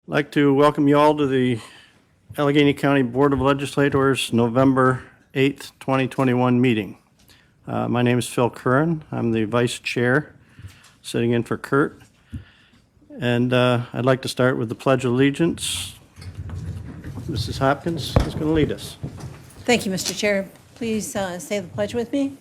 I'd like to welcome you all to the Allegheny County Board of Legislators November 8th, 2021 meeting. My name is Phil Curran. I'm the Vice Chair, sitting in for Kurt. And I'd like to start with the Pledge of Allegiance. Mrs. Hopkins is going to lead us. Thank you, Mr. Chair. Please say the pledge with me.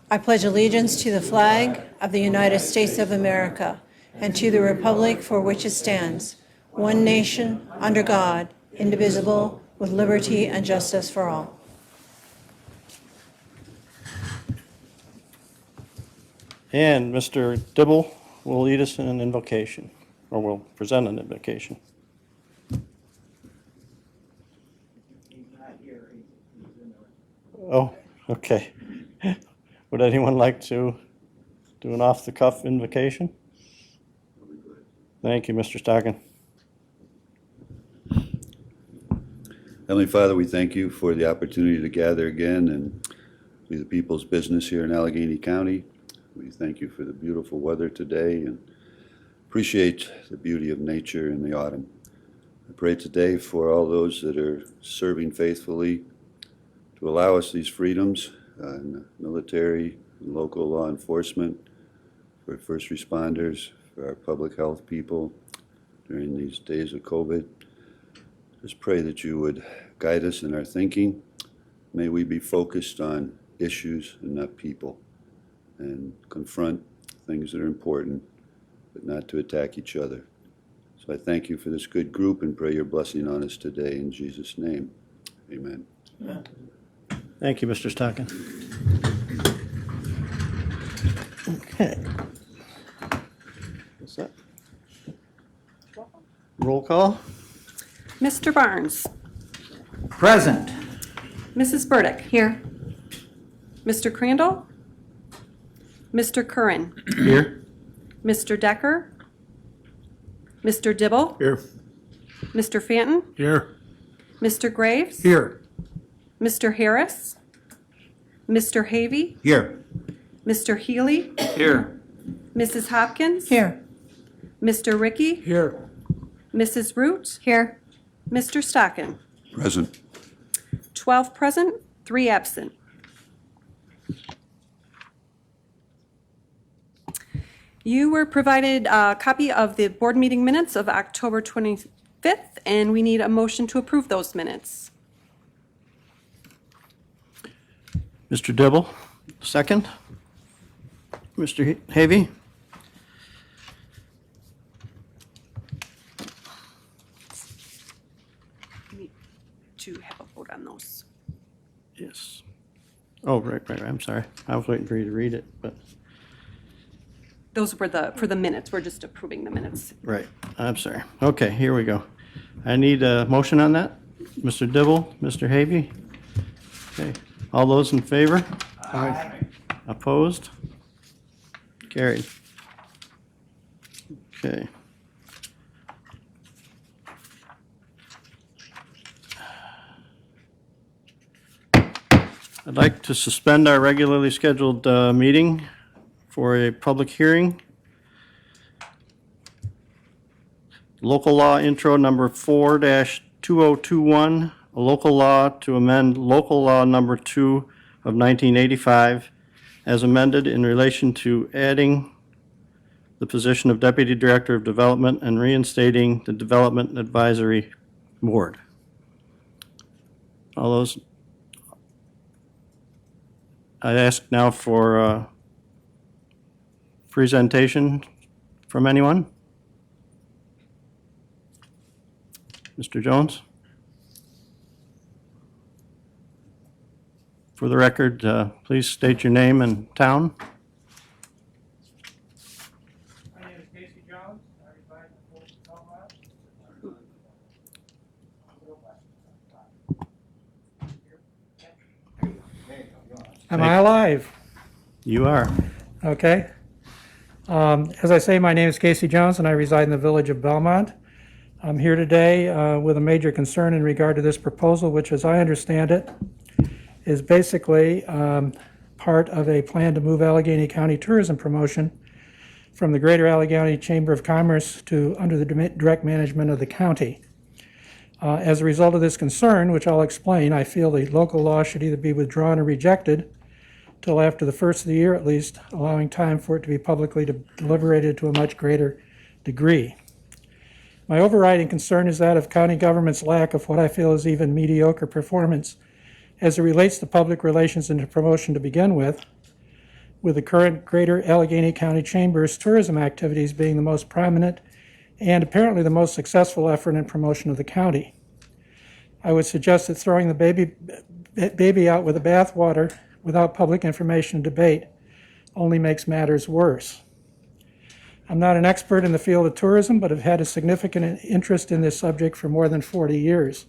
I pledge allegiance to the flag of the United States of America and to the republic for which it stands, one nation, under God, indivisible, with liberty and justice for all. And Mr. Dibble will lead us in an invocation, or will present an invocation. Oh, okay. Would anyone like to do an off-the-cuff invocation? Thank you, Mr. Stocking. Heavenly Father, we thank you for the opportunity to gather again and be the people's business here in Allegheny County. We thank you for the beautiful weather today and appreciate the beauty of nature in the autumn. I pray today for all those that are serving faithfully to allow us these freedoms in the military and local law enforcement, for first responders, for our public health people during these days of COVID. Just pray that you would guide us in our thinking. May we be focused on issues and not people, and confront things that are important, but not to attack each other. So I thank you for this good group and pray your blessing on us today in Jesus' name. Amen. Amen. Thank you, Mr. Stocking. Okay. What's that? Roll call. Mr. Barnes. Present. Mrs. Burdick. Here. Mr. Crandall. Mr. Curran. Here. Mr. Decker. Mr. Dibble. Here. Mr. Fanton. Here. Mr. Graves. Here. Mr. Harris. Mr. Havey. Here. Mr. Healy. Here. Mrs. Hopkins. Here. Mr. Ricky. Here. Mrs. Root. Here. Mr. Stockin. Present. 12 present, 3 absent. You were provided a copy of the board meeting minutes of October 25th, and we need a motion to approve those minutes. Mr. Dibble, second. Mr. Havey. We need to have a vote on those. Yes. Oh, right. I'm sorry. I was waiting for you to read it, but. Those were for the minutes. We're just approving the minutes. Right. I'm sorry. Okay, here we go. I need a motion on that. Mr. Dibble, Mr. Havey. Okay. All those in favor? Aye. Opposed? Carried. Okay. I'd like to suspend our regularly scheduled meeting for a public hearing. Local law intro number 4-2021, a local law to amend local law number 2 of 1985 as amended in relation to adding the position of Deputy Director of Development and reinstating the Development Advisory Board. All those. I ask now for presentation from anyone? Mr. Jones? For the record, please state your name and town. My name is Casey Jones. I reside in Fort Belmont. Am I alive? You are. Okay. As I say, my name is Casey Jones, and I reside in the village of Belmont. I'm here today with a major concern in regard to this proposal, which, as I understand it, is basically part of a plan to move Allegheny County tourism promotion from the Greater Allegheny Chamber of Commerce to under the direct management of the county. As a result of this concern, which I'll explain, I feel the local law should either be withdrawn or rejected till after the first of the year at least, allowing time for it to be publicly deliberated to a much greater degree. My overriding concern is that of county government's lack of what I feel is even mediocre performance as it relates to public relations and to promotion to begin with the current Greater Allegheny County Chamber's tourism activities being the most prominent and apparently the most successful effort in promotion of the county. I would suggest that throwing the baby out with the bathwater without public information and debate only makes matters worse. I'm not an expert in the field of tourism, but have had a significant interest in this subject for more than 40 years.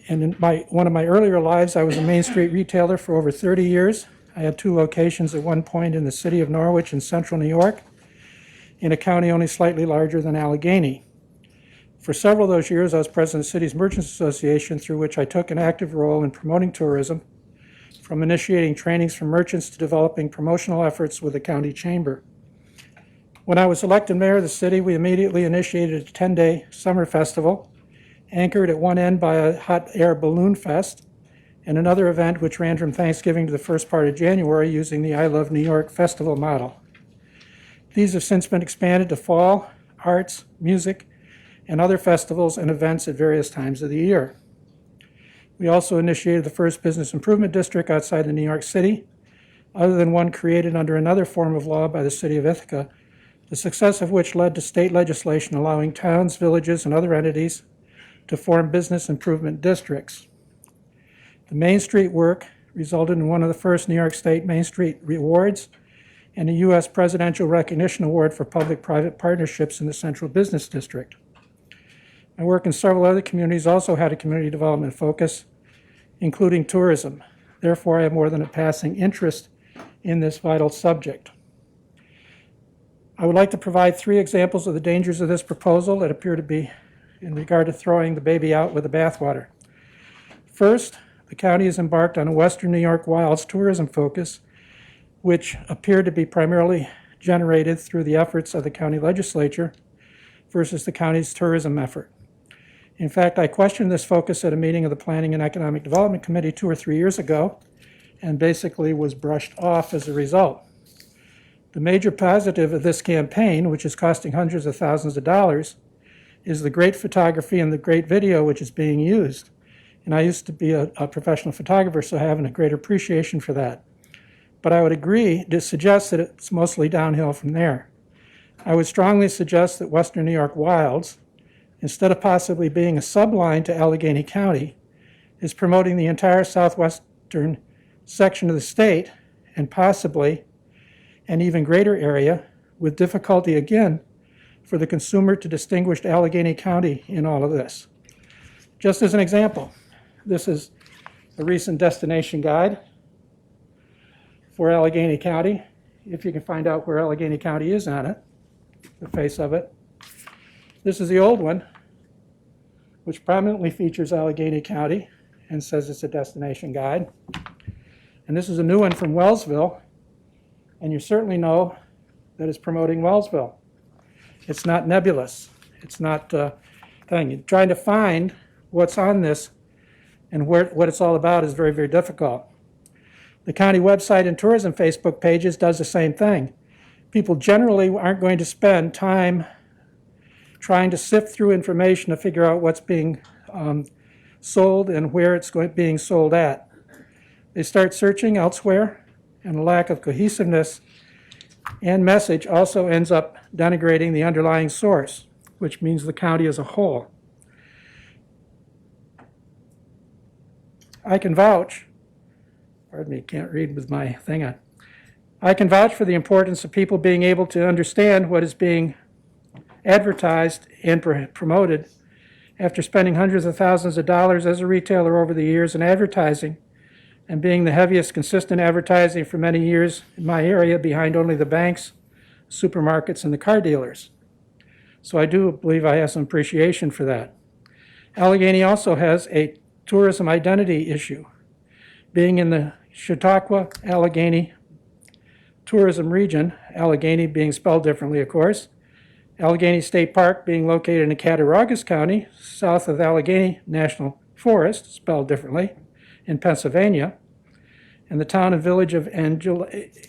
And in one of my earlier lives, I was a Main Street retailer for over 30 years. I had 2 locations at one point in the city of Norwich in central New York, in a county only slightly larger than Allegheny. For several of those years, I was president of the City's Merchants Association, through which I took an active role in promoting tourism, from initiating trainings for merchants to developing promotional efforts with the county chamber. When I was elected mayor of the city, we immediately initiated a 10-day summer festival, anchored at one end by a hot air balloon fest, and another event which ran from Thanksgiving to the first part of January using the I Love New York festival model. These have since been expanded to fall, arts, music, and other festivals and events at various times of the year. We also initiated the first business improvement district outside of New York City, other than one created under another form of law by the city of Ithaca, the success of which led to state legislation allowing towns, villages, and other entities to form business improvement districts. The Main Street work resulted in one of the first New York State Main Street Awards and a U.S. Presidential Recognition Award for public-private partnerships in the Central Business District. My work in several other communities also had a community development focus, including tourism. Therefore, I have more than a passing interest in this vital subject. I would like to provide 3 examples of the dangers of this proposal that appear to be in regard to throwing the baby out with the bathwater. First, the county has embarked on a Western New York Wilds tourism focus, which appeared to be primarily generated through the efforts of the county legislature versus the county's tourism effort. In fact, I questioned this focus at a meeting of the Planning and Economic Development Committee 2 or 3 years ago, and basically was brushed off as a result. The major positive of this campaign, which is costing hundreds of thousands of dollars, is the great photography and the great video which is being used. And I used to be a professional photographer, so I have a great appreciation for that. But I would agree to suggest that it's mostly downhill from there. I would strongly suggest that Western New York Wilds, instead of possibly being a subline to Allegheny County, is promoting the entire southwestern section of the state and possibly an even greater area, with difficulty again for the consumer to distinguish Allegheny County in all of this. Just as an example, this is a recent destination guide for Allegheny County, if you can find out where Allegheny County is on it, the face of it. This is the old one, which prominently features Allegheny County and says it's a destination guide. And this is a new one from Wellsville, and you certainly know that it's promoting Wellsville. It's not nebulous. It's not thing. Trying to find what's on this and what it's all about is very, very difficult. The county website and tourism Facebook pages does the same thing. People generally aren't going to spend time trying to sift through information to figure out what's being sold and where it's being sold at. They start searching elsewhere, and a lack of cohesiveness and message also ends up denigrating the underlying source, which means the county as a whole. I can vouch, pardon me, can't read with my thing on. I can vouch for the importance of people being able to understand what is being advertised and promoted after spending hundreds of thousands of dollars as a retailer over the years in advertising and being the heaviest consistent advertising for many years in my area behind only the banks, supermarkets, and the car dealers. So I do believe I have some appreciation for that. Allegheny also has a tourism identity issue. Being in the Chautauqua, Allegheny tourism region, Allegheny being spelled differently, of course, Allegheny State Park being located in Cattaraugus County, south of Allegheny National Forest, spelled differently, in Pennsylvania, and the town and village of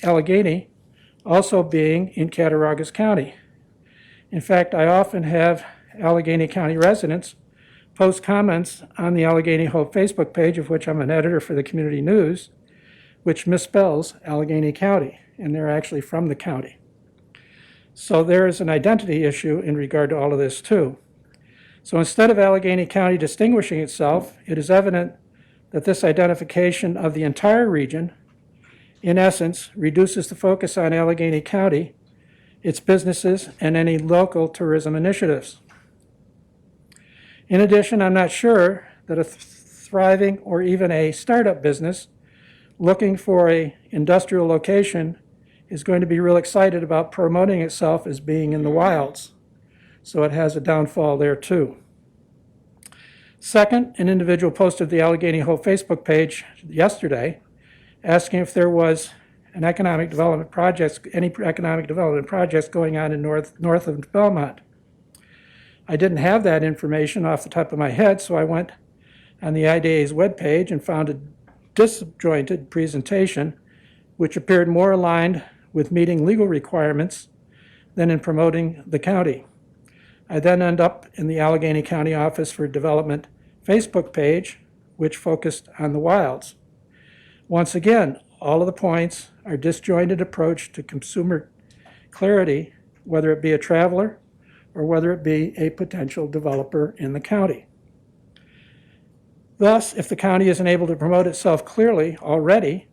Allegheny also being in Cattaraugus County. In fact, I often have Allegheny County residents post comments on the Allegheny Hope Facebook page, of which I'm an editor for the community news, which misspells Allegheny County, and they're actually from the county. So there is an identity issue in regard to all of this too. So instead of Allegheny County distinguishing itself, it is evident that this identification of the entire region, in essence, reduces the focus on Allegheny County, its businesses, and any local tourism initiatives. In addition, I'm not sure that a thriving or even a startup business looking for an industrial location is going to be real excited about promoting itself as being in the wilds. So it has a downfall there too. Second, an individual posted the Allegheny Hope Facebook page yesterday asking if there was an economic development projects, any economic development projects going on in north of Belmont. I didn't have that information off the top of my head, so I went on the IDA's webpage and found a disjointed presentation which appeared more aligned with meeting legal requirements than in promoting the county. I then end up in the Allegheny County Office for Development Facebook page, which focused on the wilds. Once again, all of the points are disjointed approach to consumer clarity, whether it be a traveler or whether it be a potential developer in the county. Thus, if the county isn't able to promote itself clearly already,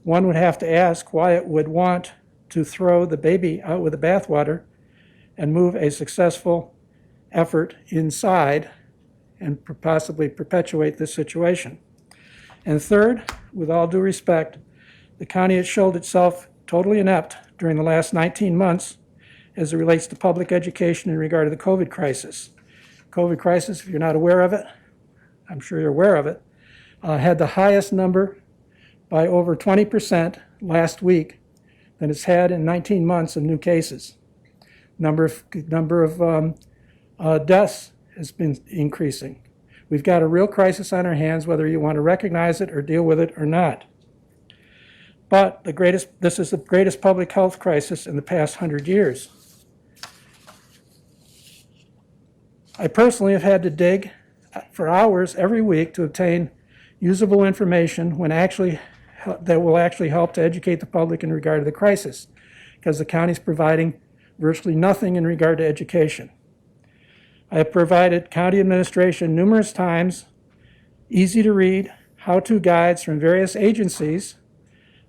one would have to ask why it would want to throw the baby out with the bathwater and move a successful effort inside and possibly perpetuate this situation. And third, with all due respect, the county has showed itself totally inept during the last 19 months as it relates to public education in regard to the COVID crisis. COVID crisis, if you're not aware of it, I'm sure you're aware of it, had the highest number by over 20% last week than it's had in 19 months of new cases. Number of deaths has been increasing. We've got a real crisis on our hands, whether you want to recognize it or deal with it or not. But this is the greatest public health crisis in the past 100 years. I personally have had to dig for hours every week to obtain usable information that will actually help to educate the public in regard to the crisis, because the county is providing virtually nothing in regard to education. I have provided county administration numerous times easy to read how-to guides from various agencies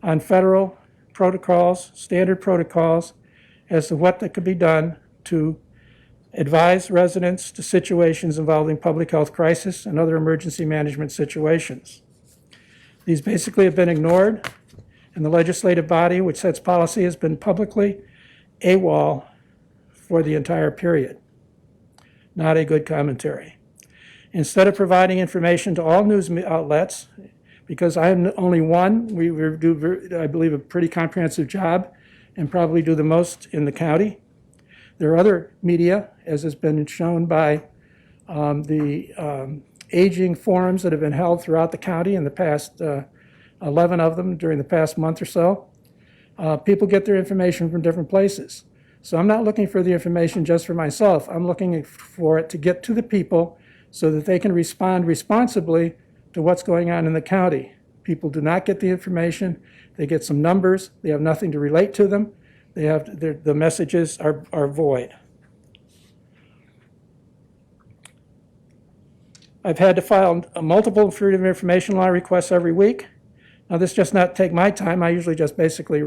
on federal protocols, standard protocols, as to what that could be done to advise residents to situations involving public health crisis and other emergency management situations. These basically have been ignored, and the legislative body, which sets policy, has been publicly AWOL for the entire period. Not a good commentary. Instead of providing information to all news outlets, because I am only one, we do, I believe, a pretty comprehensive job and probably do the most in the county. There are other media, as has been shown by the aging forums that have been held throughout the county in the past 11 of them during the past month or so. People get their information from different places. So I'm not looking for the information just for myself. I'm looking for it to get to the people so that they can respond responsibly to what's going on in the county. People do not get the information. They get some numbers. They have nothing to relate to them. The messages are void. I've had to file multiple Freedom of Information Law requests every week. Now, this does not take my time. I usually just basically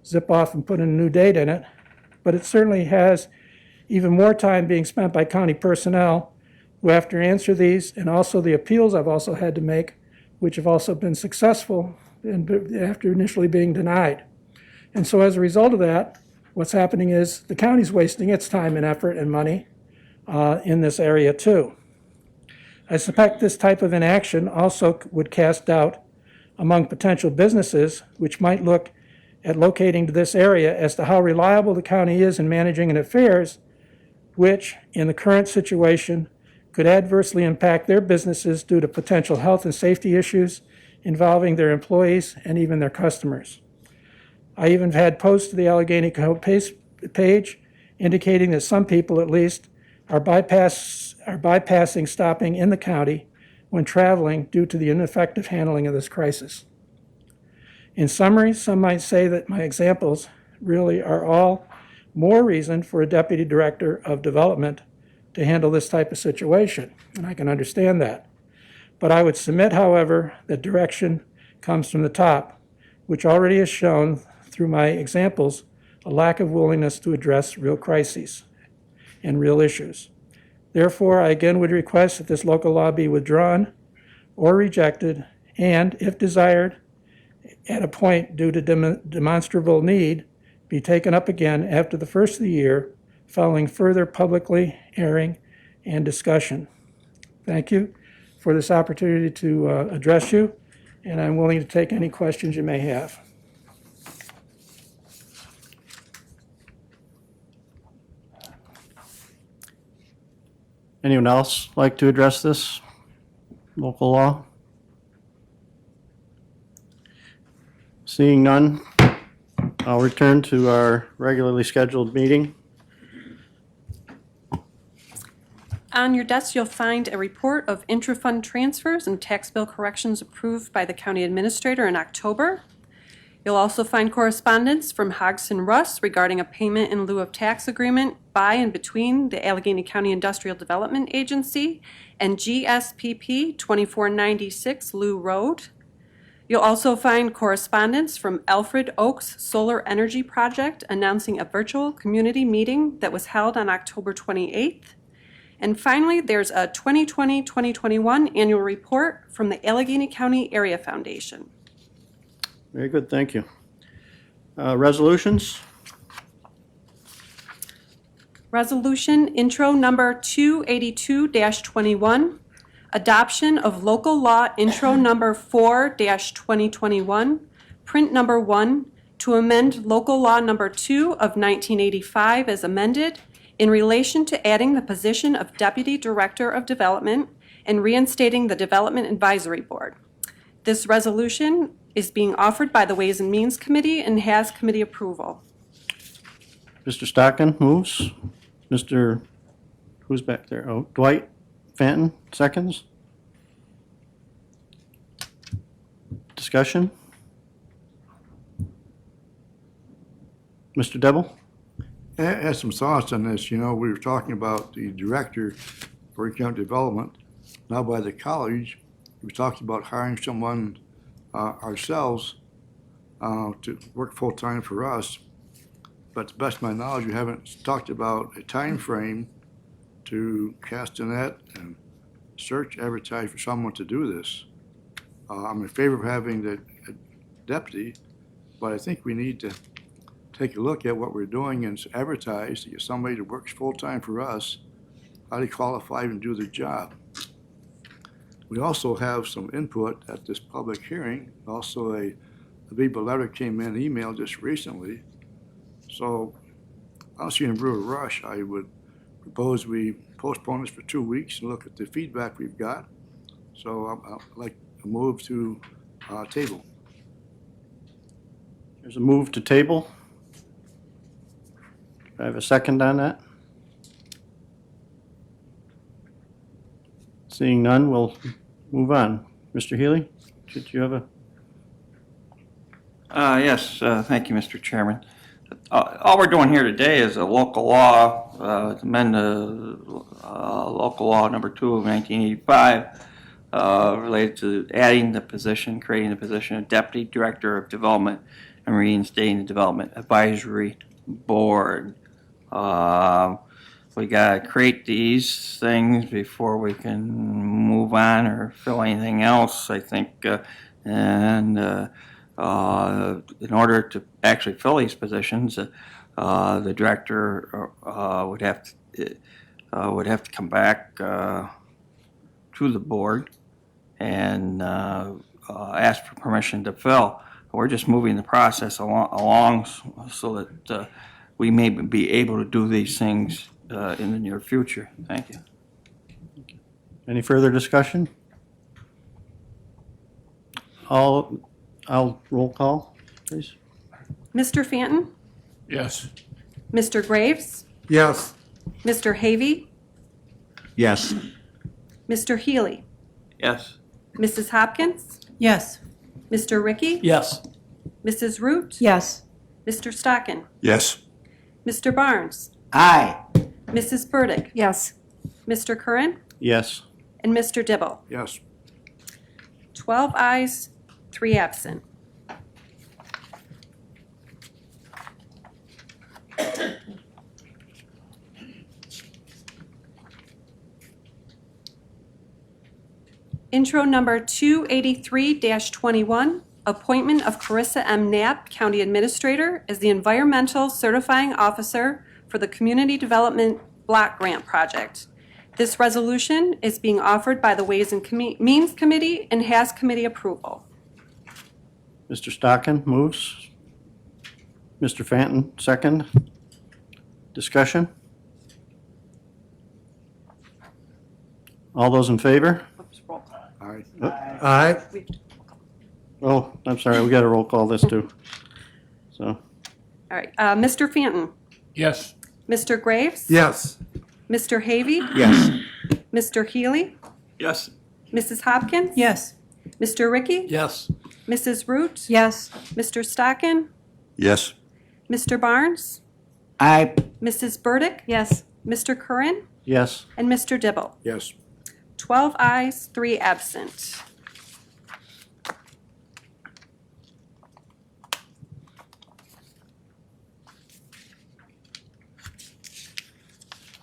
zip off and put in a new date in it. But it certainly has even more time being spent by county personnel who have to answer these, and also the appeals I've also had to make, which have also been successful after initially being denied. And so as a result of that, what's happening is the county's wasting its time and effort and money in this area too. I suspect this type of inaction also would cast doubt among potential businesses, which might look at locating to this area as to how reliable the county is in managing its affairs, which, in the current situation, could adversely impact their businesses due to potential health and safety issues involving their employees and even their customers. I even had posts to the Allegheny Code page indicating that some people, at least, are bypassing stopping in the county when traveling due to the ineffective handling of this crisis. In summary, some might say that my examples really are all more reason for a Deputy Director of Development to handle this type of situation, and I can understand that. But I would submit, however, that direction comes from the top, which already has shown through my examples a lack of willingness to address real crises and real issues. Therefore, I again would request that this local law be withdrawn or rejected, and, if desired, at a point due to demonstrable need, be taken up again after the first of the year, following further publicly airing and discussion. Thank you for this opportunity to address you, and I'm willing to take any questions you may have. Anyone else like to address this local law? Seeing none, I'll return to our regularly scheduled meeting. On your desk, you'll find a report of intra-fund transfers and tax bill corrections approved by the county administrator in October. You'll also find correspondence from Hodgson Russ regarding a payment in lieu of tax agreement by and between the Allegheny County Industrial Development Agency and GSPP 2496 Lou Road. You'll also find correspondence from Alfred Oaks Solar Energy Project announcing a virtual community meeting that was held on October 28th. And finally, there's a 2020-2021 annual report from the Allegheny County Area Foundation. Very good, thank you. Resolutions? Resolution intro number 282-21, adoption of local law intro number 4-2021, print number 1, to amend local law number 2 of 1985 as amended, in relation to adding the position of Deputy Director of Development and reinstating the Development Advisory Board. This resolution is being offered by the Ways and Means Committee and has committee approval. Mr. Stockton moves. Who's back there? Oh, Dwight Fenton seconds. Discussion? Mr. Debble? I had some thoughts on this. You know, we were talking about the director for economic development. Now by the college, we talked about hiring someone ourselves to work full-time for us. But to the best of my knowledge, we haven't talked about a time frame to cast a net and search, advertise for someone to do this. I'm in favor of having the deputy, but I think we need to take a look at what we're doing and advertise to get somebody that works full-time for us, highly qualified and do their job. We also have some input at this public hearing. Also a Aviva letter came in, email just recently. So I don't see a real rush. I would propose we postpone this for 2 weeks and look at the feedback we've got. So I'd like to move to table. There's a move to table. Do I have a second on that? Seeing none, we'll move on. Mr. Healy, did you have a? Yes, thank you, Mr. Chairman. All we're doing here today is a local law, to amend local law number 2 of 1985, related to adding the position, creating the position of Deputy Director of Development and reinstating the Development Advisory Board. We gotta create these things before we can move on or fill anything else, I think, in order to actually fill these positions, the director would have to come back to the board and ask for permission to fill. we're just moving the process along so that we may be able to do these things in the near future. Thank you. Any further discussion? I'll roll call, please. Mr. Fanton? Yes. Mr. Graves? Yes. Mr. Havey? Yes. Mr. Healy? Yes. Mrs. Hopkins? Yes. Mr. Ricky? Yes. Mrs. Root? Yes. Mr. Stockin? Yes. Mr. Barnes? Aye. Mrs. Burdick? Yes. Mr. Curran? Yes. And Mr. Dibble? Yes. 12 ayes, 3 absent. Intro number 283-21, appointment of Carissa M. Knapp, County Administrator, as the Environmental Certifying Officer for the Community Development Block Grant Project. This resolution is being offered by the Ways and Means Committee and has committee approval. Mr. Stockin moves. Mr. Fanton, second. Discussion? All those in favor? Oops, roll call. Aye. Aye. Oh, I'm sorry, we got to roll call this too. So, All right, Mr. Fanton, Yes. Mr. Graves, Yes. Mr. Havey, Yes. Mr. Healy, Yes. Mrs. Hopkins, Yes. Mr. Ricky, Yes. Mrs. Root, Yes. Mr. Stockin, Yes. Mr. Barnes, Aye. Mrs. Burdick, Yes. Mr. Curran, yes. and Mr. Dibble. Yes. 12 ayes, 3 absent.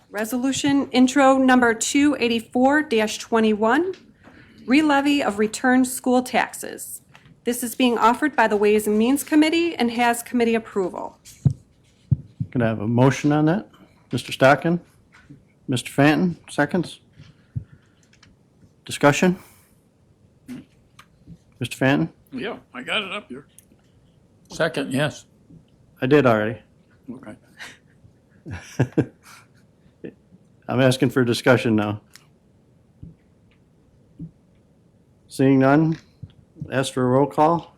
Resolution intro number 284-21, relevy of returned school taxes. This is being offered by the Ways and Means Committee and has committee approval. Can I have a motion on that? Mr. Stockin? Mr. Fanton, seconds? Discussion? Mr. Fanton? Yeah, I got it up here. Second, yes. I did already. Okay. I'm asking for discussion now. Seeing none, ask for a roll call.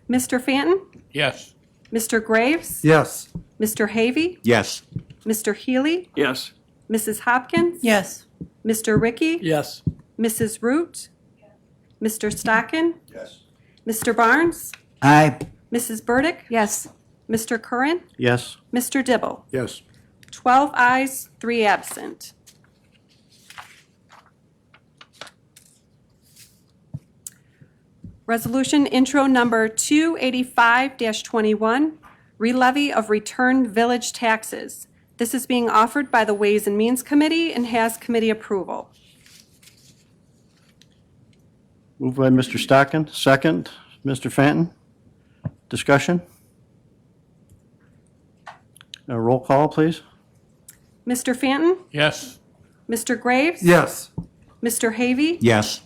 Mr. Fanton? Yes. Mr. Graves? Yes. Mr. Havey? Yes. Mr. Healy? Yes. Mrs. Hopkins? Yes. Mr. Ricky? Yes. Mrs. Root? Mr. Stockin? Yes. Mr. Barnes? Aye. Mrs. Burdick? Yes. Mr. Curran? Yes. Mr. Dibble? Yes. 12 ayes, 3 absent. Resolution intro number 285-21, relevy of returned village taxes. This is being offered by the Ways and Means Committee and has committee approval. Moved by Mr. Stockin, second. Mr. Fanton? Discussion? A roll call, please. Mr. Fanton? Yes. Mr. Graves? Yes. Mr. Havey? Yes.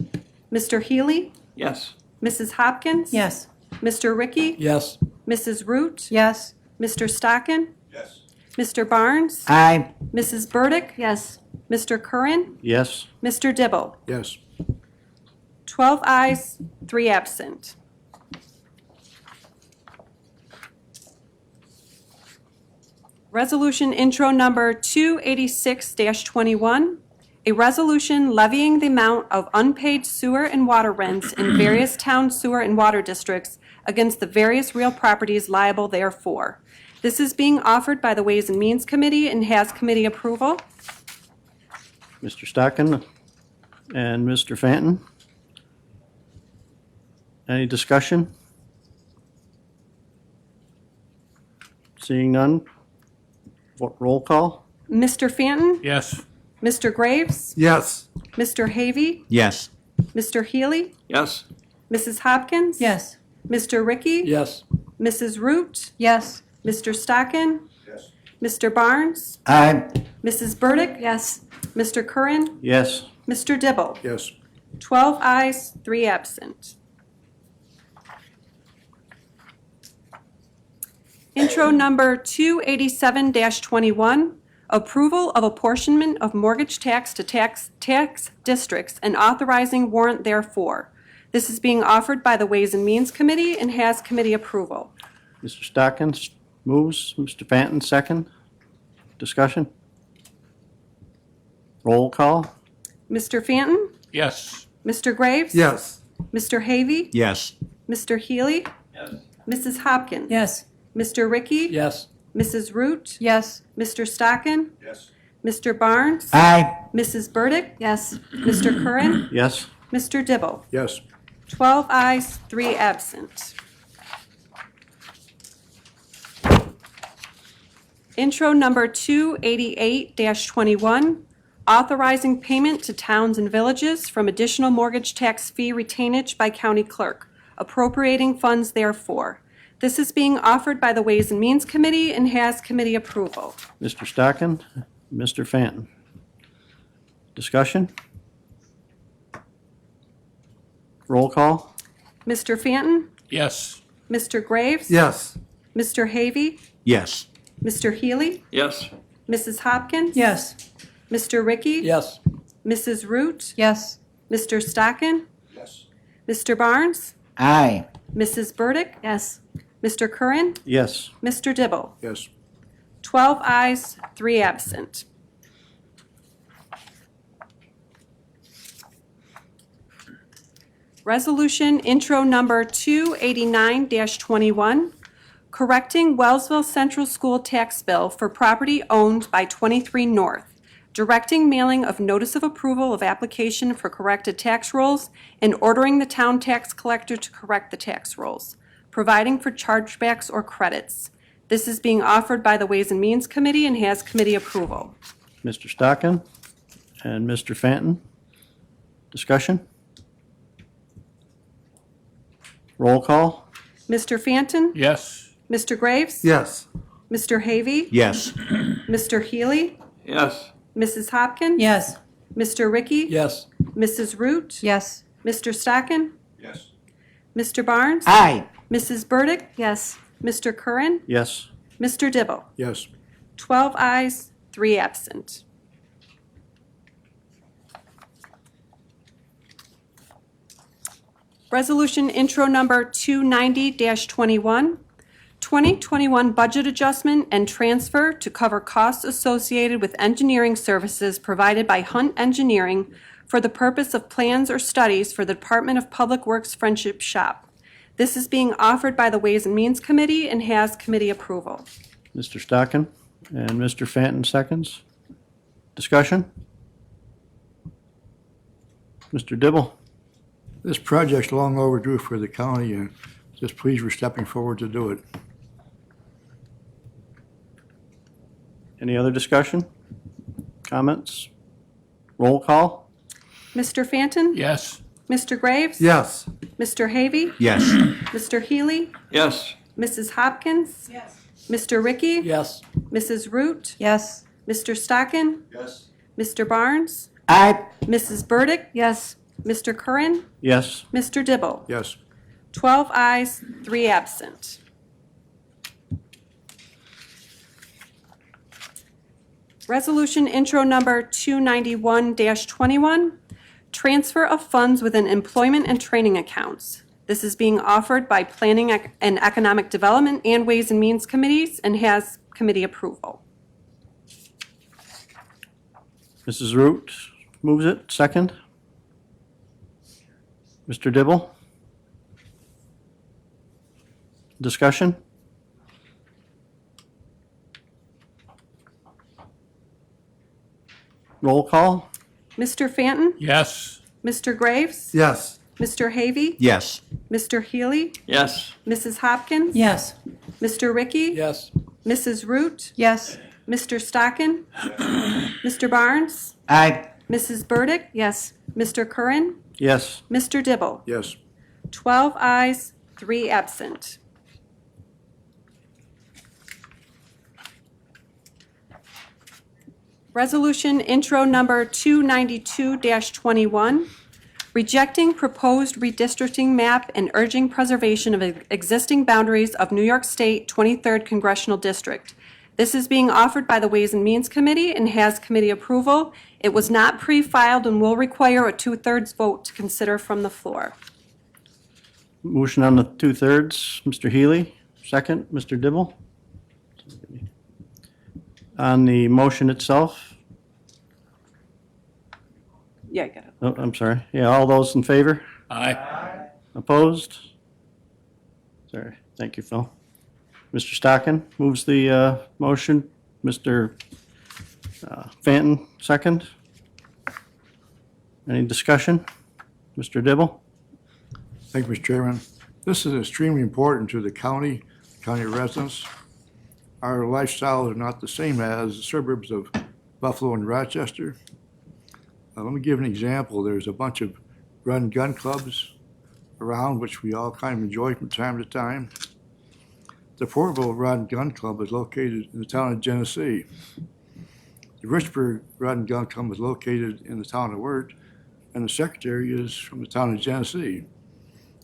Mr. Healy? Yes. Mrs. Hopkins? Yes. Mr. Ricky? Yes. Mrs. Root? Yes. Mr. Stockin? Yes. Mr. Barnes? Aye. Mrs. Burdick? Yes. Mr. Curran? Yes. Mr. Dibble? Yes. 12 ayes, 3 absent. Resolution intro number 286-21, a resolution levying the amount of unpaid sewer and water rents in various town sewer and water districts against the various real properties liable therefor. This is being offered by the Ways and Means Committee and has committee approval. Mr. Stockin and Mr. Fanton? Any discussion? Seeing none, roll call? Mr. Fanton? Yes. Mr. Graves? Yes. Mr. Havey? Yes. Mr. Healy? Yes. Mrs. Hopkins? Yes. Mr. Ricky? Yes. Mrs. Root? Yes. Mr. Stockin? Yes. Mr. Barnes? Aye. Mrs. Burdick? Yes. Mr. Curran? Yes. Mr. Dibble? Yes. 12 ayes, 3 absent. Intro number 287-21, approval of apportionment of mortgage tax to tax districts and authorizing warrant therefore. This is being offered by the Ways and Means Committee and has committee approval. Mr. Stockton moves, Mr. Fanton second. Discussion? Roll call? Mr. Fanton? Yes. Mr. Graves? Yes. Mr. Havey? Yes. Mr. Healy? Yes. Mrs. Hopkins? Yes. Mr. Ricky? Yes. Mrs. Root? Yes. Mr. Stockin? Yes. Mr. Barnes? Aye. Mrs. Burdick? Yes. Mr. Curran? Yes. Mr. Dibble? Yes. 12 ayes, 3 absent. Intro number 288-21, authorizing payment to towns and villages from additional mortgage tax fee retainage by county clerk, appropriating funds therefore. This is being offered by the Ways and Means Committee and has committee approval. Mr. Stockton, Mr. Fanton. Discussion? Roll call? Mr. Fanton? Yes. Mr. Graves? Yes. Mr. Havey? Yes. Mr. Healy? Yes. Mrs. Hopkins? Yes. Mr. Ricky? Yes. Mrs. Root? Yes. Mr. Stockin? Yes. Mr. Barnes? Aye. Mrs. Burdick? Yes. Mr. Curran? Yes. Mr. Dibble? Yes. 12 ayes, 3 absent. Resolution intro number 289-21, correcting Wellsville Central School tax bill for property owned by 23 North, directing mailing of notice of approval of application for corrected tax rolls, and ordering the town tax collector to correct the tax rolls, providing for chargebacks or credits. This is being offered by the Ways and Means Committee and has committee approval. Mr. Stockton and Mr. Fanton. Discussion? Roll call? Mr. Fanton? Yes. Mr. Graves? Yes. Mr. Havey? Yes. Mr. Healy? Yes. Mrs. Hopkins? Yes. Mr. Ricky? Yes. Mrs. Root? Yes. Mr. Stockin? Yes. Mr. Barnes? Aye. Mrs. Burdick? Yes. Mr. Curran? Yes. Mr. Dibble? Yes. 12 ayes, 3 absent. Resolution intro number 290-21, 2021 budget adjustment and transfer to cover costs associated with engineering services provided by Hunt Engineering for the purpose of plans or studies for the Department of Public Works Friendship Shop. This is being offered by the Ways and Means Committee and has committee approval. Mr. Stockton and Mr. Fanton seconds. Discussion? Mr. Dibble. This project's long overdue for the county, and just pleased we're stepping forward to do it. Any other discussion? Comments? Roll call? Mr. Fanton? Yes. Mr. Graves? Yes. Mr. Havey? Yes. Mr. Healy? Yes. Mrs. Hopkins? Yes. Mr. Ricky? Yes. Mrs. Root? Yes. Mr. Stockin? Yes. Mr. Barnes? Aye. Mrs. Burdick? Yes. Mr. Curran? Yes. Mr. Dibble? Yes. 12 ayes, 3 absent. Resolution intro number 291-21, transfer of funds within employment and training accounts. This is being offered by Planning and Economic Development and Ways and Means Committees and has committee approval. Mrs. Root moves it. Second. Mr. Dibble. Discussion? Roll call? Mr. Fanton? Yes. Mr. Graves? Yes. Mr. Havey? Yes. Mr. Healy? Yes. Mrs. Hopkins? Yes. Mr. Ricky? Yes. Mrs. Root? Yes. Mr. Stockin? Mr. Barnes? Aye. Mrs. Burdick? Yes. Mr. Curran? Yes. Mr. Dibble? Yes. 12 ayes, 3 absent. Resolution intro number 292-21, rejecting proposed redistricting map and urging preservation of existing boundaries of New York State 23rd Congressional District. This is being offered by the Ways and Means Committee and has committee approval. It was not pre-filed and will require a 2/3 vote to consider from the floor. Motion on the 2/3, Mr. Healy. Second, Mr. Dibble. On the motion itself, Yeah, I got it. oh, I'm sorry. Yeah, all those in favor? Aye. Opposed? Sorry, thank you, Phil. Mr. Stockton moves the motion. Mr. Fanton, second. Any discussion? Mr. Dibble? Thank you, Mr. Chairman. This is extremely important to the county residents. Our lifestyles are not the same as the suburbs of Buffalo and Rochester. Let me give an example. There's a bunch of run gun clubs around, which we all kind of enjoy from time to time. The Porterville Rod and Gun Club is located in the town of Genesee. The Richburg Rod and Gun Club is located in the town of Wirt, and the secretary is from the town of Genesee.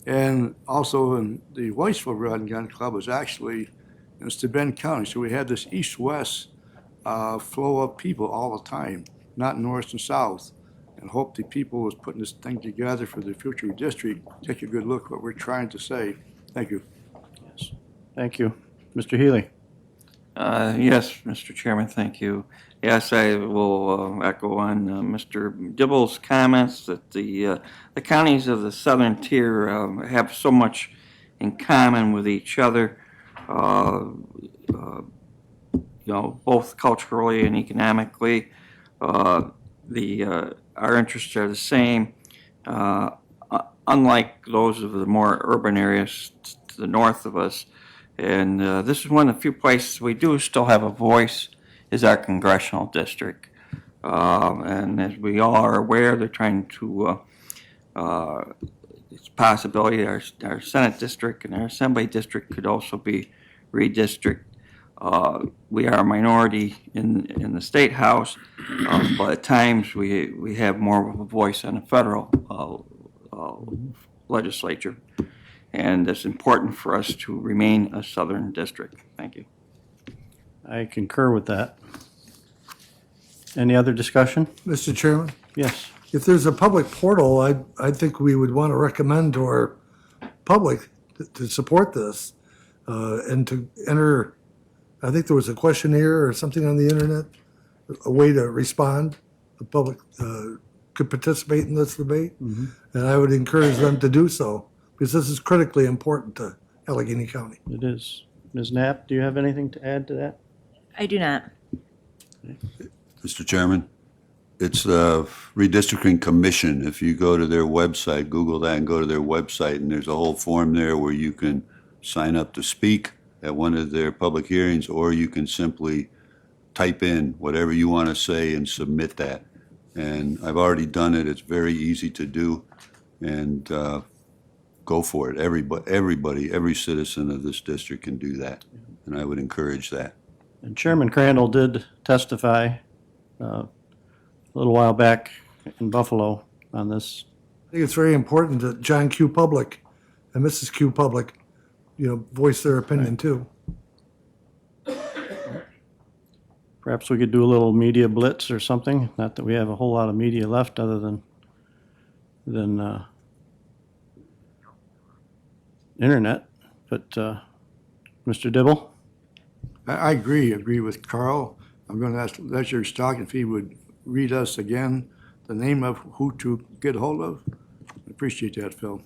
And also in the Whitesville Rod and Gun Club is actually in Steuben County. So we have this east-west flow of people all the time, not north and south. And hope the people who's putting this thing together for the future district take a good look at what we're trying to say. Thank you. Yes. Thank you. Mr. Healy? Yes, Mr. Chairman, thank you. Yes, I will echo on Mr. Dibble's comments that the counties of the southern tier have so much in common with each other, both culturally and economically. Our interests are the same, unlike those of the more urban areas to the north of us. And this is one of the few places we do still have a voice, is our congressional district. And as we all are aware, they're trying to, it's a possibility our Senate district and our Assembly district could also be redistricted. We are a minority in the State House, but at times we have more of a voice on the federal legislature. And it's important for us to remain a southern district. Thank you. I concur with that. Any other discussion? Mr. Chairman, Yes. if there's a public portal, I think we would want to recommend to our public to support this and to enter, I think there was a questionnaire or something on the internet, a way to respond. The public could participate in this debate, and I would encourage them to do so, because this is critically important to Allegheny County. It is. Ms. Knapp, do you have anything to add to that? I do not. Mr. Chairman, it's the Redistricting Commission. If you go to their website, Google that and go to their website, and there's a whole form there where you can sign up to speak at one of their public hearings, or you can simply type in whatever you want to say and submit that. And I've already done it. It's very easy to do, and go for it. Everybody, every citizen of this district can do that, and I would encourage that. And Chairman Crandall did testify a little while back in Buffalo on this. I think it's very important that John Q. Public and Mrs. Q. Public, voice their opinion too. Perhaps we could do a little media blitz or something. Not that we have a whole lot of media left other than internet. But Mr. Dibble? I agree with Carl. I'm going to ask Legislature Stockton if he would read us again the name of who to get hold of. I appreciate that, Phil.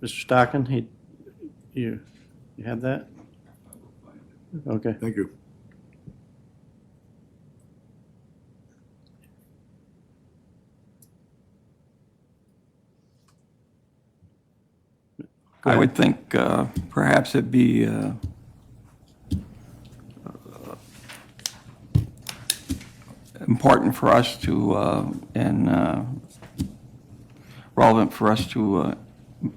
Mr. Stockton, you have that? Okay. Thank you. I would think perhaps it'd be important for us to, and relevant for us to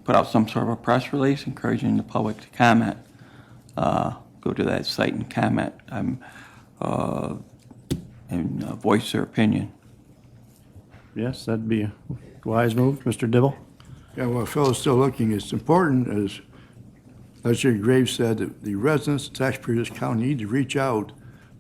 put out some sort of a press release encouraging the public to comment. Go to that site and comment and voice their opinion. Yes, that'd be a wise move. Mr. Dibble? Yeah, well, Phil is still looking. It's important, as Legislator Graves said, that the residents, taxpayers of this county need to reach out.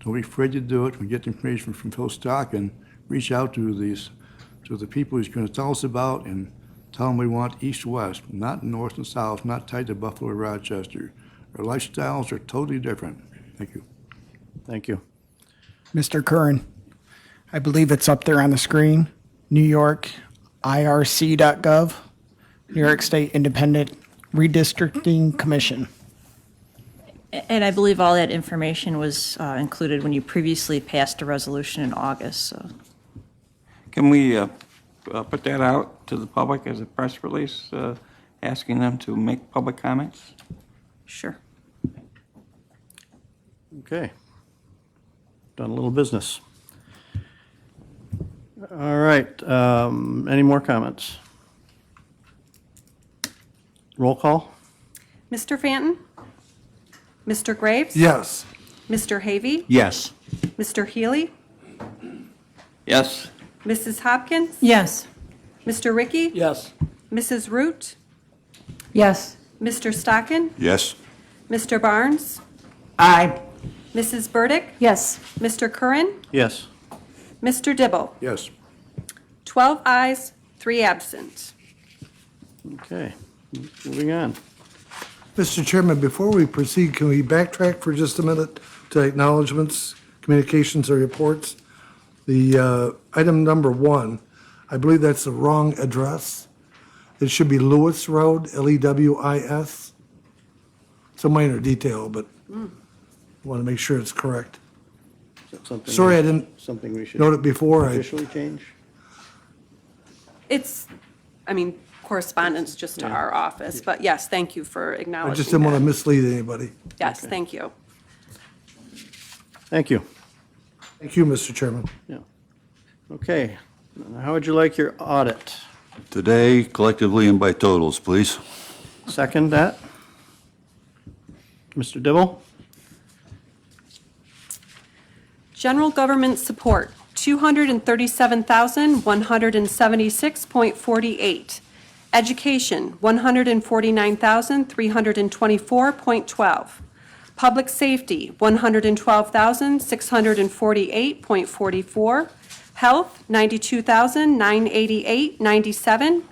Don't be afraid to do it. We get the information from Phil Stock and reach out to the people he's going to tell us about and tell them we want east-west, not north and south, not tied to Buffalo or Rochester. Our lifestyles are totally different. Thank you. Thank you. Mr. Curran, I believe it's up there on the screen. New York, IRC.gov, New York State Independent Redistricting Commission. And I believe all that information was included when you previously passed a resolution in August, so. Can we put that out to the public as a press release, asking them to make public comments? Sure. Okay. Done a little business. All right. Any more comments? Roll call? Mr. Fanton? Mr. Graves? Yes. Mr. Havey? Yes. Mr. Healy? Yes. Mrs. Hopkins? Yes. Mr. Ricky? Yes. Mrs. Root? Yes. Mr. Stockin? Yes. Mr. Barnes? Aye. Mrs. Burdick? Yes. Mr. Curran? Yes. Mr. Dibble? Yes. 12 ayes, 3 absent. Okay. Moving on. Mr. Chairman, before we proceed, can we backtrack for just a minute to acknowledgements, communications, or reports? The item number 1, I believe that's the wrong address. It should be Lewis Road, Lewis. It's a minor detail, but want to make sure it's correct. Is that something Sorry, I didn't Something we should note it before. officially change? It's, correspondence just to our office, but yes, thank you for I acknowledging just didn't want to that. mislead anybody. Yes, thank you. Thank you. Thank you, Mr. Chairman. Yeah. Okay. How would you like your audit? Today, collectively and by totals, please. Second that? Mr. Dibble? General government support, $237,176.48. Education, $149,324.12. Public safety, $112,648.44. Health, $92,988.97.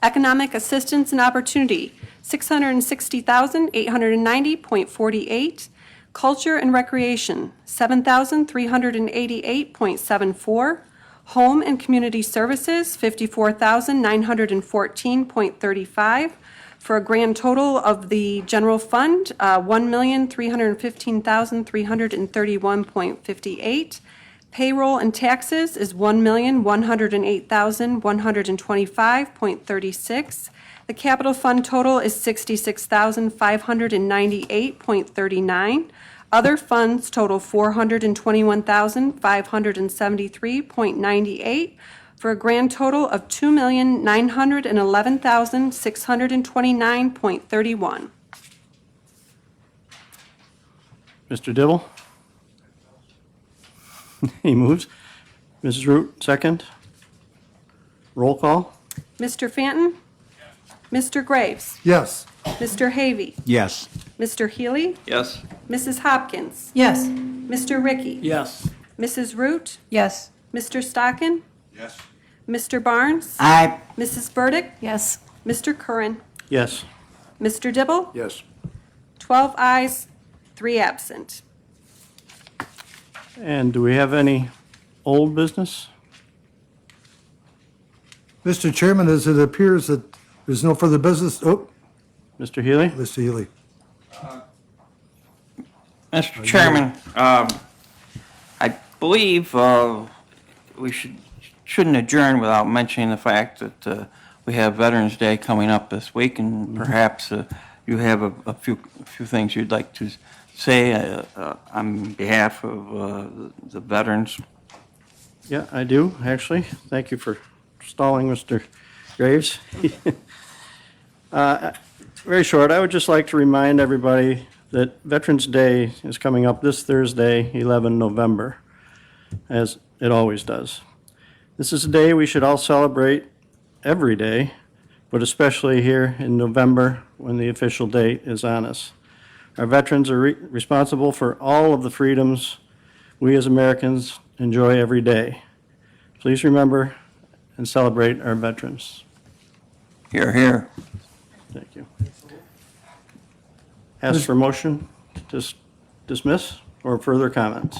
Economic assistance and opportunity, $660,890.48. Culture and recreation, $7,388.74. Home and community services, $54,914.35, for a grand total of the general fund, $1,315,331.58. Payroll and taxes is $1,108,125.36. The capital fund total is $66,598.39. Other funds total $421,573.98, for a grand total of $2,911,629.31. Mr. Dibble? He moves. Mrs. Root, second. Roll call? Mr. Fanton? Mr. Graves? Yes. Mr. Havey? Yes. Mr. Healy? Yes. Mrs. Hopkins? Yes. Mr. Ricky? Yes. Mrs. Root? Yes. Mr. Stockin? Yes. Mr. Barnes? Aye. Mrs. Burdick? Yes. Mr. Curran? Yes. Mr. Dibble? Yes. 12 ayes, 3 absent. And do we have any old business? Mr. Chairman, as it appears that there's no further business, Mr. Healy? Mr. Healy. Mr. Chairman, I believe we shouldn't adjourn without mentioning the fact that we have Veterans Day coming up this week, and perhaps you have a few things you'd like to say on behalf of the veterans. Yeah, I do, actually. Thank you for stalling, Mr. Graves. Very short, I would just like to remind everybody that Veterans Day is coming up this Thursday, 11 November, as it always does. This is a day we should all celebrate every day, but especially here in November when the official date is on us. Our veterans are responsible for all of the freedoms we as Americans enjoy every day. Please remember and celebrate our veterans. Here, here. Thank you. Ask for motion to dismiss or further comments.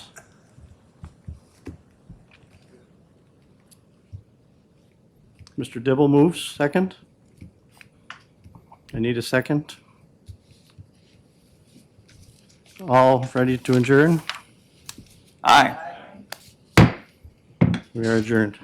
Mr. Dibble moves, second. I need a second. All ready to adjourn? Aye. We are adjourned.